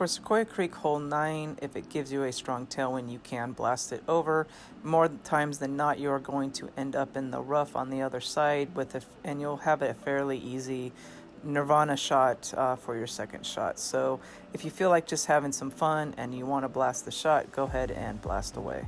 For Sequoia Creek hole 9, if it gives you a strong tailwind, you can blast it over. More times than not, you're going to end up in the rough on the other side and you'll have a fairly easy Nirvana shot for your second shot. So if you feel like just having some fun and you want to blast the shot, go ahead and blast away.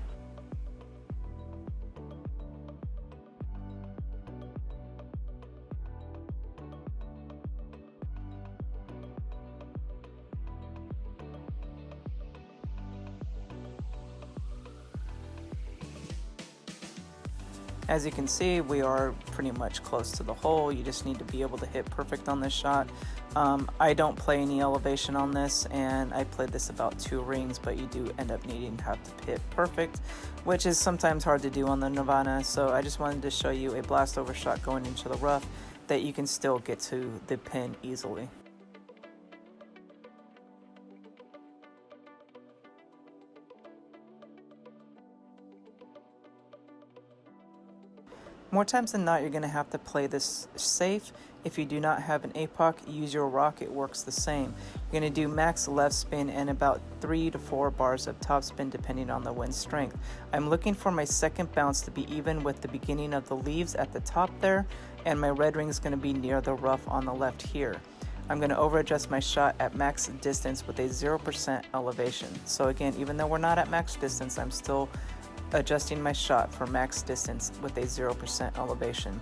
As you can see, we are pretty much close to the hole. You just need to be able to hit perfect on this shot. I don't play any elevation on this, and I played this about 2 rings, but you do end up needing to have to hit perfect, which is sometimes hard to do on the Nirvana. So I just wanted to show you a blast over shot going into the rough that you can still get to the pin easily. More times than not, you're going to have to play this safe. If you do not have an APOC, use your rock, it works the same. You're going to do max left spin and about 3 to 4 bars of top spin depending on the wind strength. I'm looking for my second bounce to be even with the beginning of the leaves at the top there, and my red ring is going to be near the rough on the left here. I'm going to over adjust my shot at max distance with a 0% elevation. So again, even though we're not at max distance, I'm still adjusting my shot for max distance with a 0% elevation.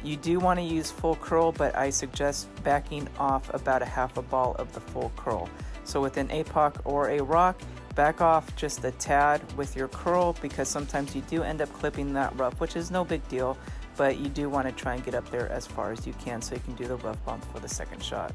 You do want to use full curl, but I suggest backing off about a half a ball of the full curl. So with an APOC or a rock, back off just a tad with your curl, because sometimes you do end up clipping that rough, which is no big deal, but you do want to try and get up there as far as you can so you can do the rough bump for the second shot.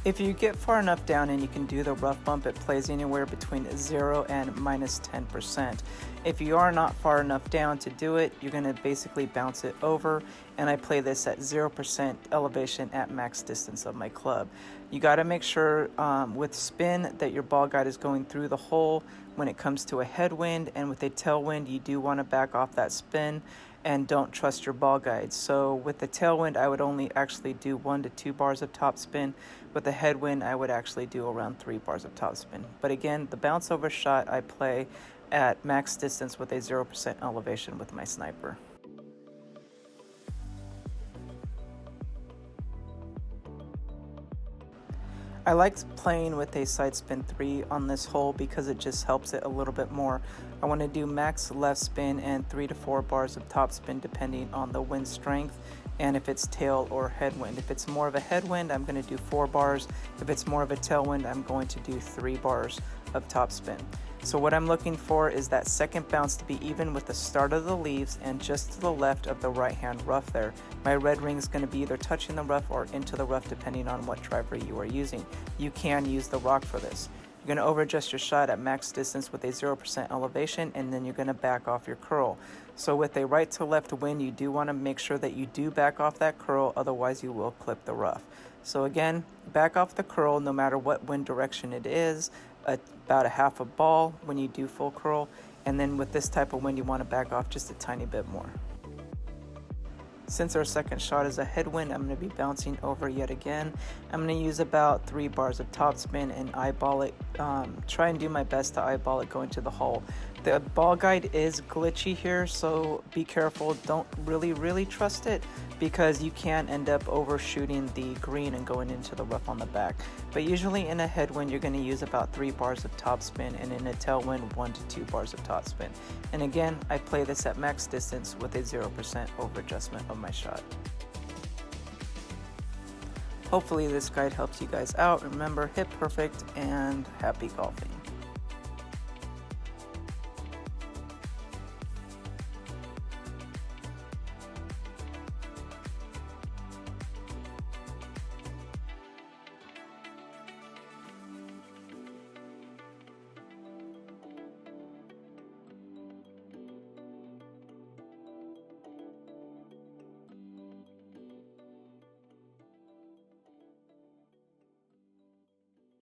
If you get far enough down and you can do the rough bump, it plays anywhere between 0 and minus 10%. If you are not far enough down to do it, you're going to basically bounce it over, and I play this at 0% elevation at max distance of my club. You got to make sure with spin that your ball guide is going through the hole when it comes to a headwind, and with a tailwind you do want to back off that spin and don't trust your ball guide. So with the tailwind, I would only actually do 1 to 2 bars of top spin. With the headwind, I would actually do around 3 bars of top spin. But again, the bounce over shot I play at max distance with a 0% elevation with my sniper. I like playing with a side spin 3 on this hole because it just helps it a little bit more. I want to do max left spin and 3 to 4 bars of top spin depending on the wind strength and if it's tail or headwind. If it's more of a headwind, I'm going to do 4 bars. If it's more of a tailwind, I'm going to do 3 bars of top spin. So what I'm looking for is that second bounce to be even with the start of the leaves and just to the left of the right hand rough there. My red ring is going to be either touching the rough or into the rough depending on what driver you are using. You can use the rock for this. You're going to over adjust your shot at max distance with a 0% elevation, and then you're going to back off your curl. So with a right to left wind, you do want to make sure that you do back off that curl, otherwise you will clip the rough. So again, back off the curl no matter what wind direction it is, about a half a ball when you do full curl, and then with this type of wind you want to back off just a tiny bit more. Since our second shot is a headwind, I'm going to be bouncing over yet again. I'm going to use about 3 bars of top spin and eyeball it, try and do my best to eyeball it going to the hole. The ball guide is glitchy here, so be careful. Don't really trust it, because you can end up overshooting the green and going into the rough on the back. But usually in a headwind, you're going to use about 3 bars of top spin, and in a tailwind, 1 to 2 bars of top spin. And again, I play this at max distance with a 0% over adjustment of my shot. Hopefully this guide helps you guys out. Remember, hit perfect and happy golfing.